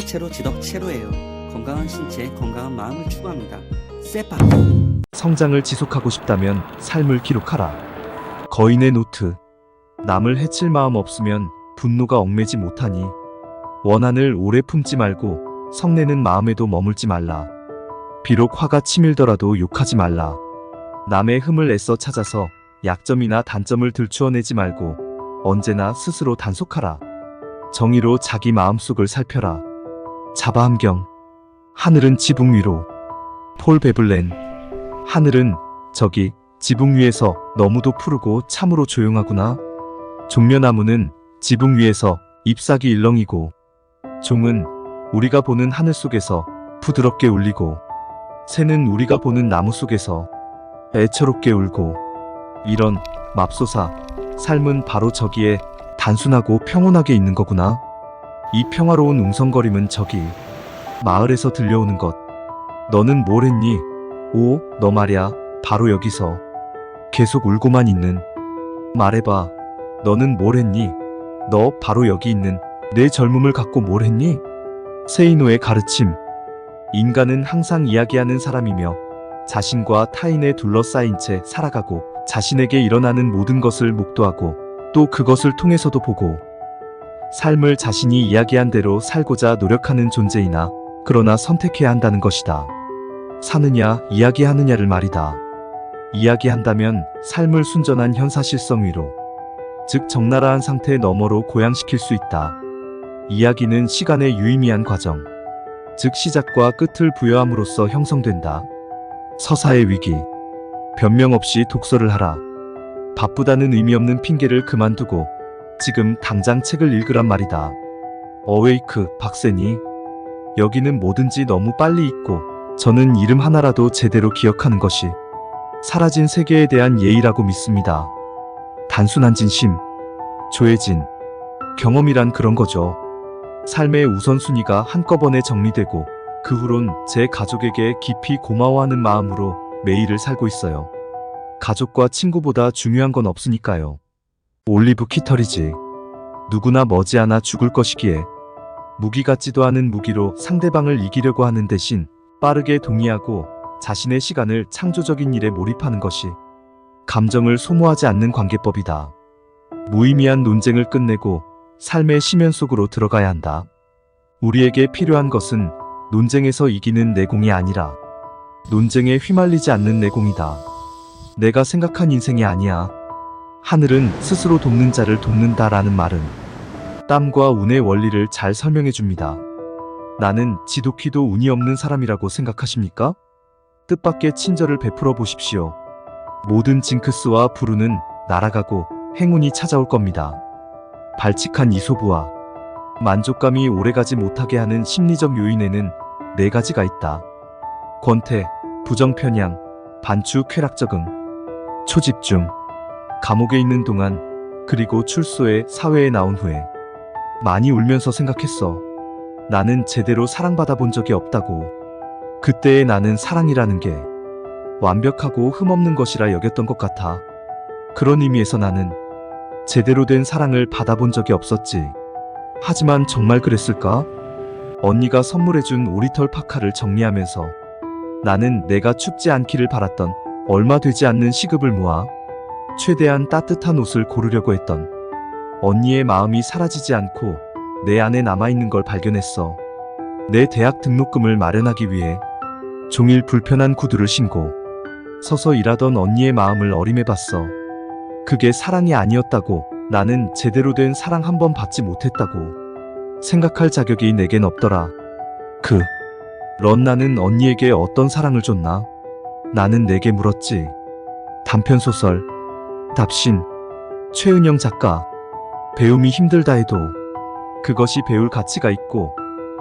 채로 지덕 채로예요. 건강한 신체, 건강한 마음을 추구합니다. 세파. 성장을 지속하고 싶다면 삶을 기록하라. 거인의 노트. 남을 해칠 마음 없으면 분노가 얽매지 못하니 원한을 오래 품지 말고 성내는 마음에도 머물지 말라. 비록 화가 치밀더라도 욕하지 말라. 남의 흠을 애써 찾아서 약점이나 단점을 들추어내지 말고 언제나 스스로 단속하라. 정의로 자기 마음속을 살펴라. 자바함경. 하늘은 지붕 위로. 폴 베블렌. 하늘은 저기 지붕 위에서 너무도 푸르고 참으로 조용하구나. 종려나무는 지붕 위에서 잎사귀 일렁이고 종은 우리가 보는 하늘 속에서 부드럽게 울리고 새는 우리가 보는 나무 속에서 애처롭게 울고 이런 맙소사 삶은 바로 저기에 단순하고 평온하게 있는 거구나. 이 평화로운 웅성거림은 저기 마을에서 들려오는 것. 너는 뭘 했니? 오, 너 말야 바로 여기서 계속 울고만 있는. 말해봐. 너는 뭘 했니? 너 바로 여기 있는 내 젊음을 갖고 뭘 했니? 세이노의 가르침. 인간은 항상 이야기하는 사람이며 자신과 타인에 둘러싸인 채 살아가고 자신에게 일어나는 모든 것을 목도하고 또 그것을 통해서도 보고 삶을 자신이 이야기한 대로 살고자 노력하는 존재이나 그러나 선택해야 한다는 것이다. 사느냐 이야기하느냐를 말이다. 이야기한다면 삶을 순전한 현사실성 위로 즉 적나라한 상태 너머로 고양시킬 수 있다. 이야기는 시간의 유의미한 과정 즉 시작과 끝을 부여함으로써 형성된다. 서사의 위기. 변명 없이 독서를 하라. 바쁘다는 의미 없는 핑계를 그만두고 지금 당장 책을 읽으란 말이다. 어웨이크 박세니. 여기는 뭐든지 너무 빨리 잊고 저는 이름 하나라도 제대로 기억하는 것이 사라진 세계에 대한 예의라고 믿습니다. 단순한 진심. 조혜진. 경험이란 그런 거죠. 삶의 우선순위가 한꺼번에 정리되고 그 후론 제 가족에게 깊이 고마워하는 마음으로 매일을 살고 있어요. 가족과 친구보다 중요한 건 없으니까요. 올리브 키터리지. 누구나 머지않아 죽을 것이기에 무기 같지도 않은 무기로 상대방을 이기려고 하는 대신 빠르게 동의하고 자신의 시간을 창조적인 일에 몰입하는 것이 감정을 소모하지 않는 관계법이다. 무의미한 논쟁을 끝내고 삶의 심연 속으로 들어가야 한다. 우리에게 필요한 것은 논쟁에서 이기는 내공이 아니라 논쟁에 휘말리지 않는 내공이다. 내가 생각한 인생이 아니야. 하늘은 스스로 돕는 자를 돕는다라는 말은 땀과 운의 원리를 잘 설명해 줍니다. 나는 지독히도 운이 없는 사람이라고 생각하십니까? 뜻밖의 친절을 베풀어 보십시오. 모든 징크스와 불운은 날아가고 행운이 찾아올 겁니다. 발칙한 이소부와 만족감이 오래가지 못하게 하는 심리적 요인에는 4가지가 있다. 권태, 부정편향, 반추 쾌락적응, 초집중. 감옥에 있는 동안 그리고 출소해 사회에 나온 후에 많이 울면서 생각했어. 나는 제대로 사랑받아 본 적이 없다고. 그때의 나는 사랑이라는 게 완벽하고 흠없는 것이라 여겼던 것 같아. 그런 의미에서 나는 제대로 된 사랑을 받아본 적이 없었지. 하지만 정말 그랬을까? 언니가 선물해준 오리털 파카를 정리하면서 나는 내가 춥지 않기를 바랐던 얼마 되지 않는 시급을 모아 최대한 따뜻한 옷을 고르려고 했던 언니의 마음이 사라지지 않고 내 안에 남아있는 걸 발견했어. 내 대학 등록금을 마련하기 위해 종일 불편한 구두를 신고 서서 일하던 언니의 마음을 어림해봤어. 그게 사랑이 아니었다고, 나는 제대로 된 사랑 한 번 받지 못했다고 생각할 자격이 내겐 없더라. 나는 언니에게 어떤 사랑을 줬나? 나는 내게 물었지. 단편소설 답신. 최은영 작가. 배움이 힘들다 해도 그것이 배울 가치가 있고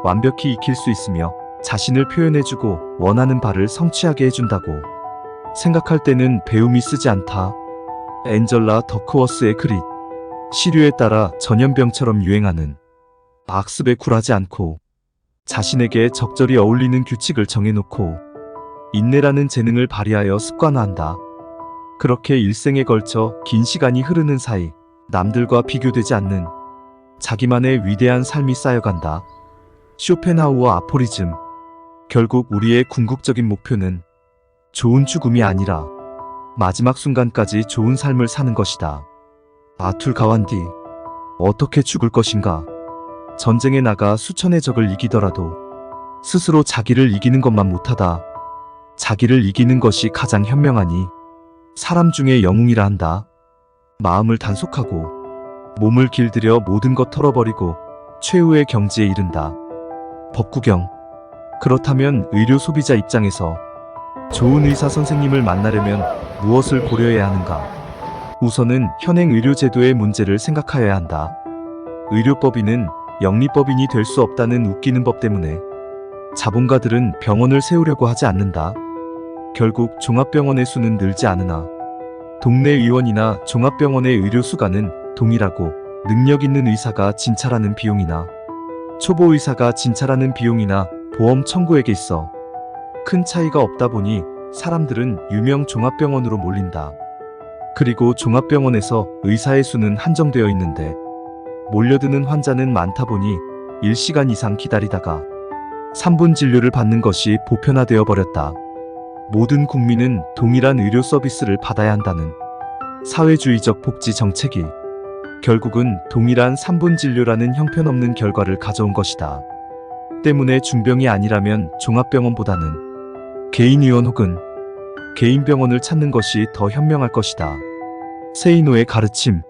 완벽히 익힐 수 있으며 자신을 표현해주고 원하는 바를 성취하게 해준다고 생각할 때는 배움이 쓰지 않다. 앤젤라 더크워스의 그릿. 시류에 따라 전염병처럼 유행하는 악습에 굴하지 않고 자신에게 적절히 어울리는 규칙을 정해놓고 인내라는 재능을 발휘하여 습관화한다. 그렇게 일생에 걸쳐 긴 시간이 흐르는 사이 남들과 비교되지 않는 자기만의 위대한 삶이 쌓여간다. 쇼펜하우어 아포리즘. 결국 우리의 궁극적인 목표는 좋은 죽음이 아니라 마지막 순간까지 좋은 삶을 사는 것이다. 아툴 가완디. 어떻게 죽을 것인가? 전쟁에 나가 수천의 적을 이기더라도 스스로 자기를 이기는 것만 못하다. 자기를 이기는 것이 가장 현명하니 사람 중에 영웅이라 한다. 마음을 단속하고 몸을 길들여 모든 것 털어버리고 최후의 경지에 이른다. 법구경. 그렇다면 의료 소비자 입장에서 좋은 의사 선생님을 만나려면 무엇을 고려해야 하는가? 우선은 현행 의료제도의 문제를 생각하여야 한다. 의료법인은 영리법인이 될 수 없다는 웃기는 법 때문에 자본가들은 병원을 세우려고 하지 않는다. 결국 종합병원의 수는 늘지 않으나 동네 의원이나 종합병원의 의료수가는 동일하고 능력 있는 의사가 진찰하는 비용이나 초보 의사가 진찰하는 비용이나 보험 청구액에 있어 큰 차이가 없다 보니 사람들은 유명 종합병원으로 몰린다. 그리고 종합병원에서 의사의 수는 한정되어 있는데 몰려드는 환자는 많다 보니 1시간 이상 기다리다가 3분 진료를 받는 것이 보편화되어 버렸다. 모든 국민은 동일한 의료 서비스를 받아야 한다는 사회주의적 복지 정책이 결국은 동일한 3분 진료라는 형편없는 결과를 가져온 것이다. 때문에 중병이 아니라면 종합병원보다는 개인의원 혹은 개인병원을 찾는 것이 더 현명할 것이다. 세이노의 가르침.